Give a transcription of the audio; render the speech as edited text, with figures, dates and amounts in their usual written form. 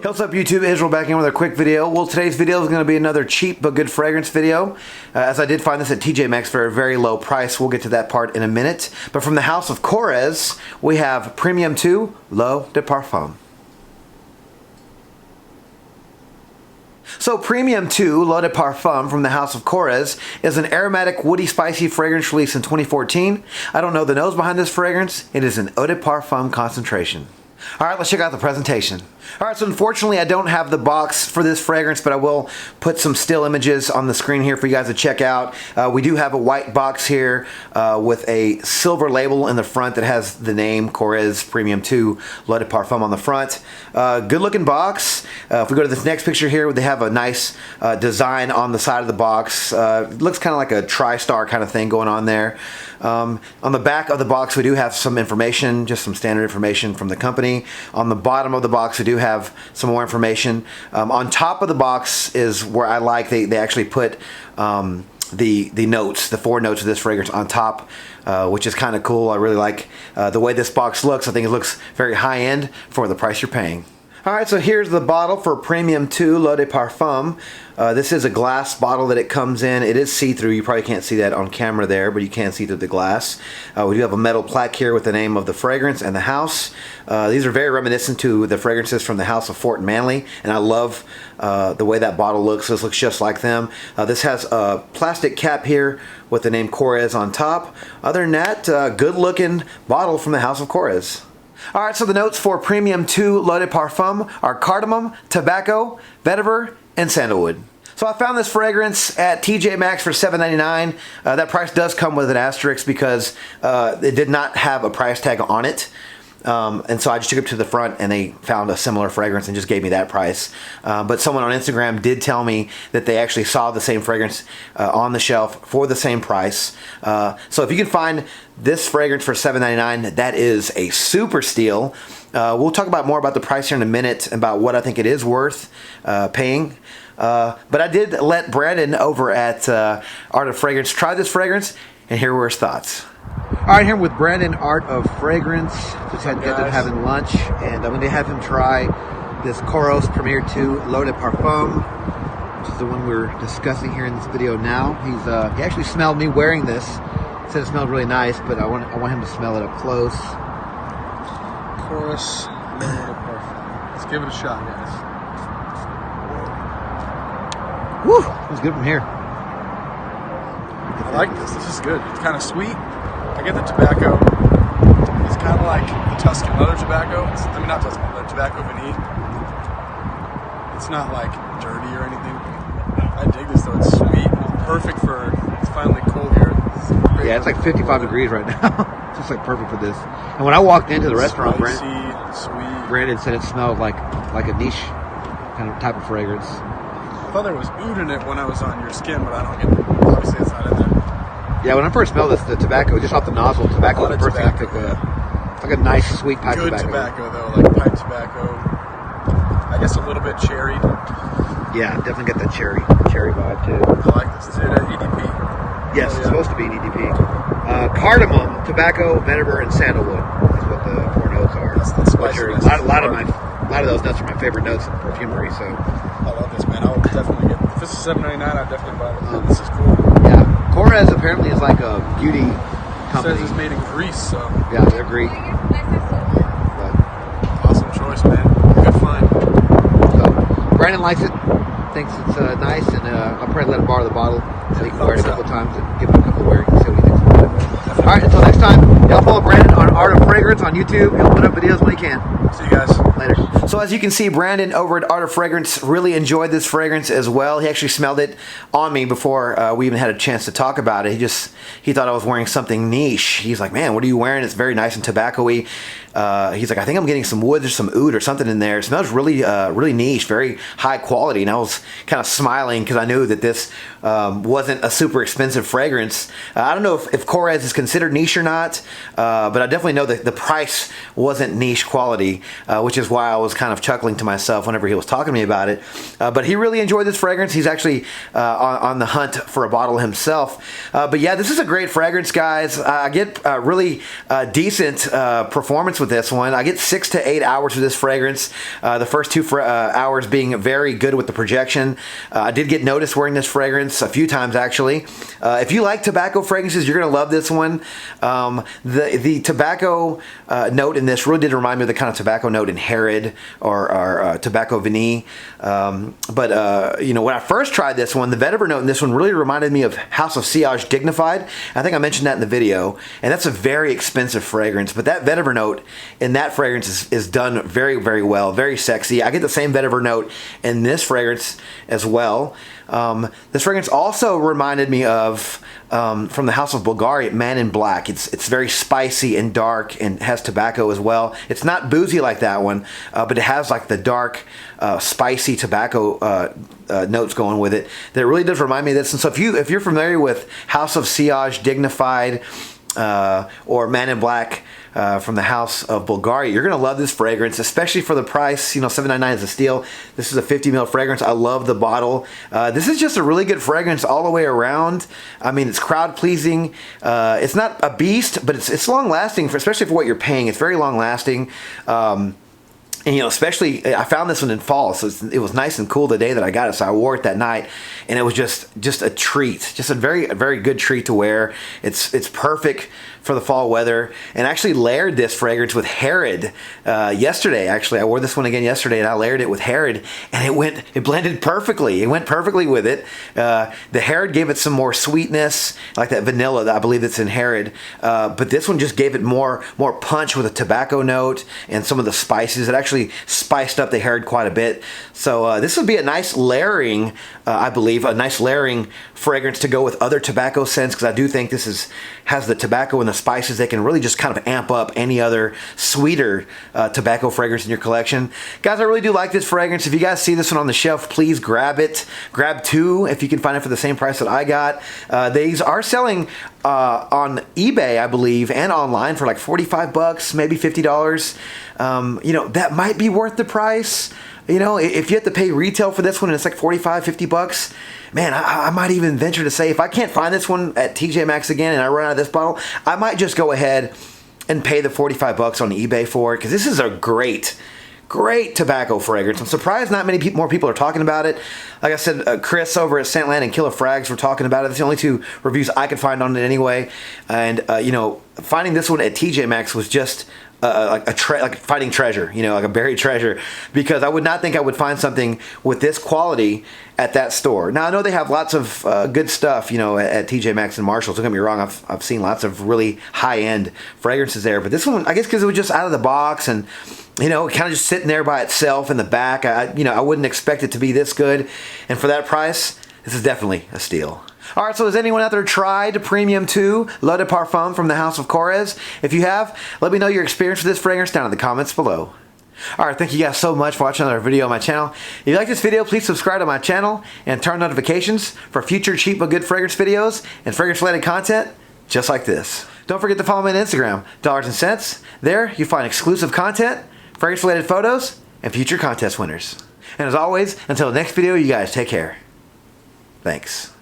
What's up YouTube, Israel back in with a quick video. Well, today's video is going to be another cheap but good fragrance video. As I did find this at TJ Maxx for a very low price. We'll get to that part in a minute. But from the house of Korres, we have Premium II L'eau De Parfum. So Premium II L'eau De Parfum from the house of Korres is an aromatic, woody, spicy fragrance released in 2014. I don't know the nose behind this fragrance. It is an Eau de Parfum concentration. Alright, let's check out the presentation. Alright, so unfortunately I don't have the box for this fragrance, but I will put some still images on the screen here for you guys to check out. We do have a white box here with a silver label in the front that has the name Korres Premium II L'eau de Parfum on the front. Good looking box. If we go to this next picture here, they have a nice design on the side of the box. It looks kind of like a tri-star kind of thing going on there. On the back of the box we do have some information, just some standard information from the company. On the bottom of the box we do have some more information. On top of the box is where I like they actually put the notes, the 4 notes of this fragrance on top, which is kind of cool. I really like the way this box looks. I think it looks very high-end for the price you're paying. Alright, so here's the bottle for Premium II L'eau de Parfum. This is a glass bottle that it comes in. It is see-through. You probably can't see that on camera there, but you can see through the glass. We do have a metal plaque here with the name of the fragrance and the house. These are very reminiscent to the fragrances from the house of Fort and Manley, and I love the way that bottle looks. This looks just like them. This has a plastic cap here with the name Korres on top. Other than that, good-looking bottle from the house of Korres. Alright, so the notes for Premium II L'eau de Parfum are cardamom, tobacco, vetiver, and sandalwood. So I found this fragrance at TJ Maxx for $7.99. That price does come with an asterisk because it did not have a price tag on it. And so I just took it to the front and they found a similar fragrance and just gave me that price. But someone on Instagram did tell me that they actually saw the same fragrance on the shelf for the same price. So if you can find this fragrance for $7.99, that is a super steal. We'll talk about more about the price here in a minute, about what I think it is worth paying. But I did let Brandon over at Art of Fragrance try this fragrance, and here were his thoughts. Alright, here with Brandon, Art of Fragrance. Just had them having lunch, and I'm going to have him try this Korres Premium II L'eau de Parfum, which is the one we're discussing here in this video now. He actually smelled me wearing this. Said it smelled really nice, but I want him to smell it up close. Korres L'eau de Parfum. Let's give it a shot, guys. Woo! It was good from here. I like this. This is good. It's kind of sweet. I get the tobacco. It's kind of like the Tuscan leather tobacco. I mean, not Tuscan leather, tobacco vanille. It's not like dirty or anything. I dig this though. It's sweet. It's perfect for. It's finally cold here. Yeah, it's like 55 degrees right now. It's just like perfect for this. And when I walked into the restaurant, Brandon said it smelled like a niche kind of type of fragrance. I thought there was oud in it when I was on your skin, but I don't get it. Obviously it's not in there. Yeah, when I first smelled this, the tobacco, just off the nozzle, tobacco was the first thing I took. It's like a nice, sweet pipe tobacco. Good tobacco, though, like pipe tobacco. I guess a little bit cherry. Yeah, definitely get that cherry vibe, too. I like this. Is it an EDP? Yes, it's supposed to be an EDP. Cardamom, tobacco, vetiver, and sandalwood is what the 4 notes are. That's spicy. A lot of those notes are my favorite notes in perfumery, so. I love this, man. I would definitely get. If this is $7.99, I'd definitely buy it. This is cool. Yeah. Korres apparently is like a beauty company. It says it's made in Greece, so. Yeah, they're Greek. Awesome choice, man. Good find. So, Brandon likes it, thinks it's nice, and I'll probably let him borrow the bottle so he can wear it a couple times and give it a couple of wearings and see what he thinks about it. Alright, until next time, y'all follow Brandon on Art of Fragrance on YouTube. He'll put up videos when he can. See you guys. Later. So as you can see, Brandon over at Art of Fragrance really enjoyed this fragrance as well. He actually smelled it on me before we even had a chance to talk about it. He thought I was wearing something niche. He's like, man, what are you wearing? It's very nice and tobacco-y. He's like, I think I'm getting some wood or some oud or something in there. It smells really really niche, very high quality. And I was kind of smiling because I knew that this wasn't a super expensive fragrance. I don't know if Korres is considered niche or not, but I definitely know that the price wasn't niche quality, which is why I was was kind of chuckling to myself whenever he was talking to me about it. But he really enjoyed this fragrance. He's actually on the hunt for a bottle himself. But yeah, this is a great fragrance, guys. I get really decent performance with this one. I get 6 to 8 hours with this fragrance. The first 2 hours being very good with the projection. I did get noticed wearing this fragrance a few times, actually. If you like tobacco fragrances, you're going to love this one. The tobacco note in this really did remind me of the kind of tobacco note in Herod or Tobacco Vanille. But you know, when I first tried this one, the vetiver note in this one really reminded me of House of Sillage Dignified. I think I mentioned that in the video, and that's a very expensive fragrance, but that vetiver note in that fragrance is done very, very well, very sexy. I get the same vetiver note in this fragrance as well. This fragrance also reminded me of from the House of Bulgari, Man in Black. It's very spicy and dark and has tobacco as well. It's not boozy like that one, but it has like the dark, spicy tobacco notes going with it. That really does remind me of this. And so if you're familiar with House of Sillage Dignified or Man in Black from the House of Bulgari, you're going to love this fragrance, especially for the price. You know, $7.99 is a steal. This is a 50 ml fragrance. I love the bottle. This is just a really good fragrance all the way around. I mean, it's crowd pleasing. It's not a beast, but it's long lasting, especially for what you're paying. It's very long lasting. And, you know, especially, I found this one in fall, so it was nice and cool the day that I got it, so I wore it that night, and it was just a treat, just a very good treat to wear. It's perfect for the fall weather, and I actually layered this fragrance with Herod yesterday. Actually, I wore this one again yesterday, and I layered it with Herod, and it blended perfectly. It went perfectly with it. The Herod gave it some more sweetness, like that vanilla that I believe that's in Herod, but this one just gave it more punch with a tobacco note and some of the spices. It actually spiced up the Herod quite a bit. So this would be a nice layering, I believe, a nice layering fragrance to go with other tobacco scents, because I do think this has the tobacco and the spices that can really just kind of amp up any other sweeter tobacco fragrance in your collection. Guys, I really do like this fragrance. If you guys see this one on the shelf, please grab it. Grab 2 if you can find it for the same price that I got. These are selling on eBay, I believe, and online for like $45, maybe $50. You know, that might be worth the price. You know, if you have to pay retail for this one and it's like $45-50, man, I might even venture to say, if I can't find this one at TJ Maxx again and I run out of this bottle, I might just go ahead and pay the $45 on eBay for it, because this is a great tobacco fragrance. I'm surprised not many more people are talking about it. Like I said, Chris over at Scentland and Killer Frags were talking about it. It's the only 2 reviews I could find on it anyway. And, you know, finding this one at TJ Maxx was just like finding treasure, you know, like a buried treasure, because I would not think I would find something with this quality at that store. Now, I know they have lots of good stuff, you know, at TJ Maxx and Marshalls. Don't get me wrong, I've seen lots of really high-end fragrances there, but this one, I guess because it was just out of the box and, you know, kind of just sitting there by itself in the back, I wouldn't expect it to be this good, and for that price, this is definitely a steal. All right, so has anyone out there tried Premium II L'eau De Parfum from the House of Korres? If you have, let me know your experience with this fragrance down in the comments below. All right, thank you guys so much for watching another video on my channel. If you like this video, please subscribe to my channel and turn notifications for future cheap but good fragrance videos and fragrance-related content just like this. Don't forget to follow me on Instagram, Dollars and Cents. There, you find exclusive content, fragrance-related photos, and future contest winners. And as always, until the next video, you guys take care. Thanks.